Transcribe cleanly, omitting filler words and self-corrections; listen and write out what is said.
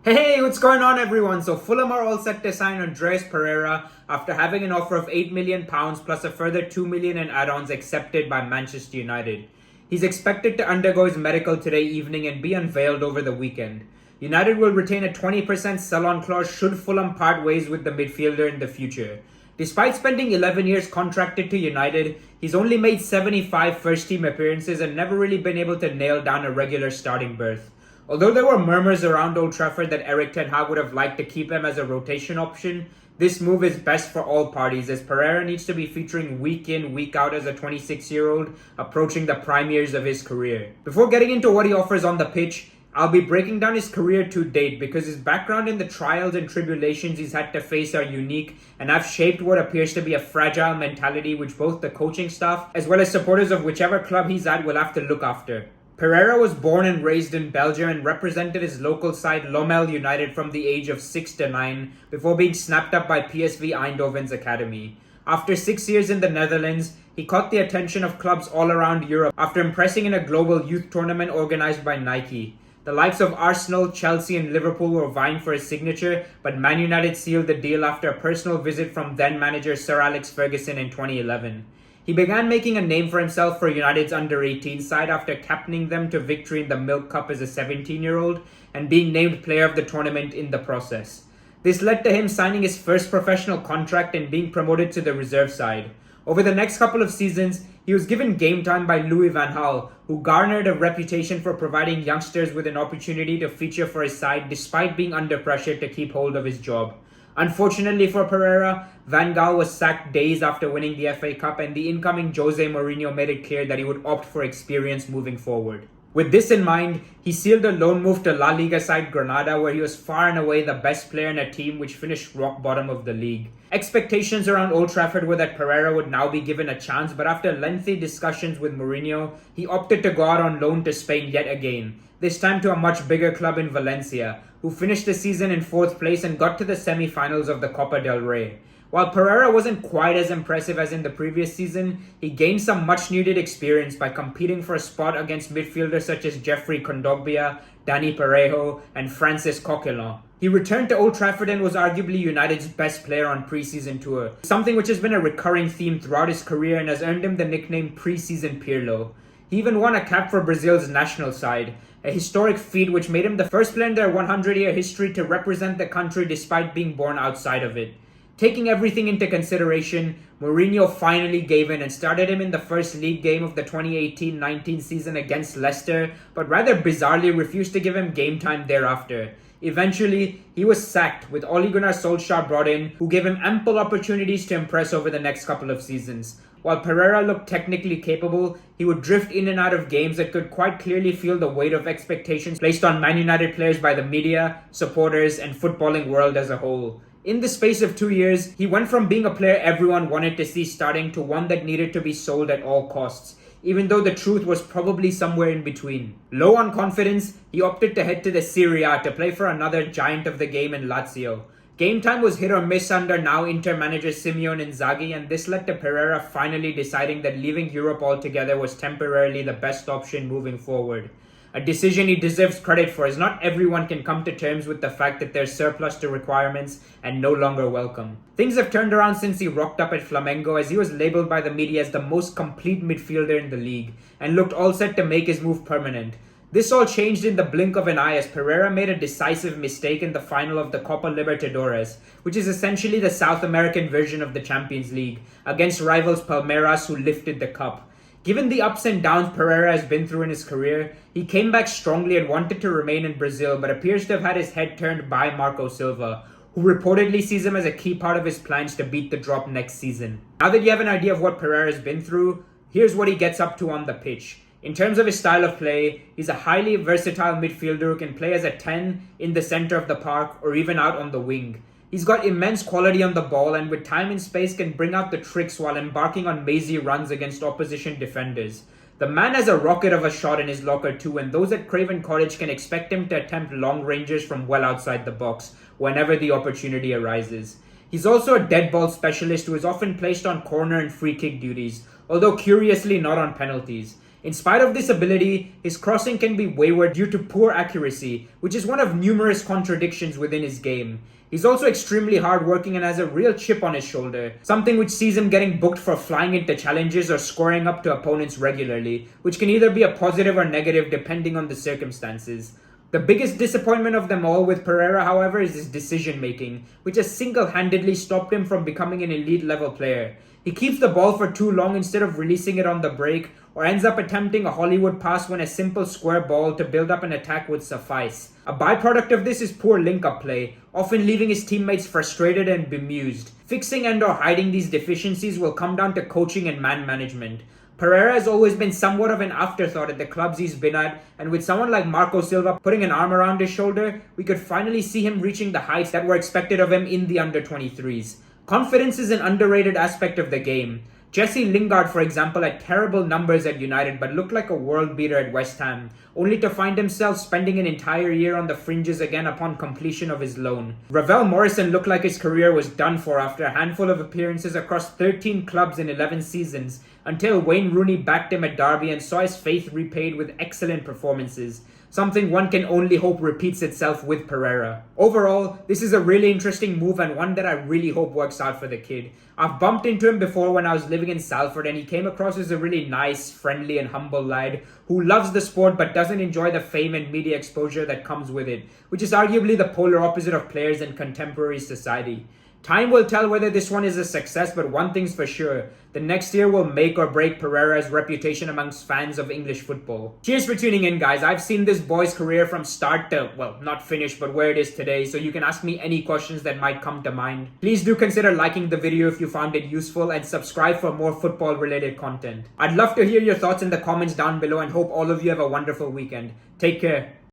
Hey, what's going on everyone? So Fulham are all set to sign Andreas Pereira after having an offer of £8 million plus a further £2 million in add-ons accepted by Manchester United. He's expected to undergo his medical today evening and be unveiled over the weekend. United will retain a 20% sell-on clause should Fulham part ways with the midfielder in the future. Despite spending 11 years contracted to United, he's only made 75 first-team appearances and never really been able to nail down a regular starting berth. Although there were murmurs around Old Trafford that Erik ten Hag would have liked to keep him as a rotation option, this move is best for all parties as Pereira needs to be featuring week in, week out as a 26-year-old approaching the prime years of his career. Before getting into what he offers on the pitch, I'll be breaking down his career to date because his background in the trials and tribulations he's had to face are unique and have shaped what appears to be a fragile mentality which both the coaching staff as well as supporters of whichever club he's at will have to look after. Pereira was born and raised in Belgium and represented his local side Lommel United from the age of 6 to 9 before being snapped up by PSV Eindhoven's academy. After 6 years in the Netherlands, he caught the attention of clubs all around Europe after impressing in a global youth tournament organized by Nike. The likes of Arsenal, Chelsea and Liverpool were vying for his signature, but Man United sealed the deal after a personal visit from then-manager Sir Alex Ferguson in 2011. He began making a name for himself for United's under-18 side after captaining them to victory in the Milk Cup as a 17-year-old and being named player of the tournament in the process. This led to him signing his first professional contract and being promoted to the reserve side. Over the next couple of seasons, he was given game time by Louis van Gaal, who garnered a reputation for providing youngsters with an opportunity to feature for his side despite being under pressure to keep hold of his job. Unfortunately for Pereira, Van Gaal was sacked days after winning the FA Cup and the incoming Jose Mourinho made it clear that he would opt for experience moving forward. With this in mind, he sealed a loan move to La Liga side Granada where he was far and away the best player in a team which finished rock bottom of the league. Expectations around Old Trafford were that Pereira would now be given a chance, but after lengthy discussions with Mourinho, he opted to go out on loan to Spain yet again, this time to a much bigger club in Valencia, who finished the season in 4th place and got to the semi-finals of the Copa del Rey. While Pereira wasn't quite as impressive as in the previous season, he gained some much-needed experience by competing for a spot against midfielders such as Jeffrey Kondogbia, Dani Parejo, and Francis Coquelin. He returned to Old Trafford and was arguably United's best player on pre-season tour, something which has been a recurring theme throughout his career and has earned him the nickname Pre-Season Pirlo. He even won a cap for Brazil's national side, a historic feat which made him the first player in their 100-year history to represent the country despite being born outside of it. Taking everything into consideration, Mourinho finally gave in and started him in the first league game of the 2018-19 season against Leicester, but rather bizarrely refused to give him game time thereafter. Eventually, he was sacked with Ole Gunnar Solskjaer brought in, who gave him ample opportunities to impress over the next couple of seasons. While Pereira looked technically capable, he would drift in and out of games that could quite clearly feel the weight of expectations placed on Man United players by the media, supporters, and footballing world as a whole. In the space of 2 years, he went from being a player everyone wanted to see starting to one that needed to be sold at all costs, even though the truth was probably somewhere in between. Low on confidence, he opted to head to the Serie A to play for another giant of the game in Lazio. Game time was hit or miss under now Inter manager Simone Inzaghi, and this led to Pereira finally deciding that leaving Europe altogether was temporarily the best option moving forward. A decision he deserves credit for, as not everyone can come to terms with the fact that they're surplus to requirements and no longer welcome. Things have turned around since he rocked up at Flamengo, as he was labelled by the media as the most complete midfielder in the league and looked all set to make his move permanent. This all changed in the blink of an eye as Pereira made a decisive mistake in the final of the Copa Libertadores, which is essentially the South American version of the Champions League, against rivals Palmeiras who lifted the cup. Given the ups and downs Pereira has been through in his career, he came back strongly and wanted to remain in Brazil, but appears to have had his head turned by Marco Silva, who reportedly sees him as a key part of his plans to beat the drop next season. Now that you have an idea of what Pereira has been through, here's what he gets up to on the pitch. In terms of his style of play, he's a highly versatile midfielder who can play as a 10 in the center of the park or even out on the wing. He's got immense quality on the ball and with time and space can bring out the tricks while embarking on mazy runs against opposition defenders. The man has a rocket of a shot in his locker too, and those at Craven Cottage can expect him to attempt long ranges from well outside the box whenever the opportunity arises. He's also a dead ball specialist who is often placed on corner and free kick duties, although curiously not on penalties. In spite of this ability, his crossing can be wayward due to poor accuracy, which is one of numerous contradictions within his game. He's also extremely hardworking and has a real chip on his shoulder, something which sees him getting booked for flying into challenges or scoring up to opponents regularly, which can either be a positive or negative depending on the circumstances. The biggest disappointment of them all with Pereira, however, is his decision making, which has single-handedly stopped him from becoming an elite level player. He keeps the ball for too long instead of releasing it on the break, or ends up attempting a Hollywood pass when a simple square ball to build up an attack would suffice. A byproduct of this is poor link-up play, often leaving his teammates frustrated and bemused. Fixing and or hiding these deficiencies will come down to coaching and man management. Pereira has always been somewhat of an afterthought at the clubs he's been at, and with someone like Marco Silva putting an arm around his shoulder, we could finally see him reaching the heights that were expected of him in the under-23s. Confidence is an underrated aspect of the game. Jesse Lingard, for example, had terrible numbers at United but looked like a world beater at West Ham, only to find himself spending an entire year on the fringes again upon completion of his loan. Ravel Morrison looked like his career was done for after a handful of appearances across 13 clubs in 11 seasons, until Wayne Rooney backed him at Derby and saw his faith repaid with excellent performances. Something one can only hope repeats itself with Pereira. Overall, this is a really interesting move and one that I really hope works out for the kid. I've bumped into him before when I was living in Salford, and he came across as a really nice, friendly and humble lad who loves the sport but doesn't enjoy the fame and media exposure that comes with it, which is arguably the polar opposite of players in contemporary society. Time will tell whether this one is a success, but one thing's for sure. The next year will make or break Pereira's reputation amongst fans of English football. Cheers for tuning in, guys. I've seen this boy's career from start to, well, not finished, but where it is today, so you can ask me any questions that might come to mind. Please do consider liking the video if you found it useful and subscribe for more football-related content. I'd love to hear your thoughts in the comments down below and hope all of you have a wonderful weekend. Take care.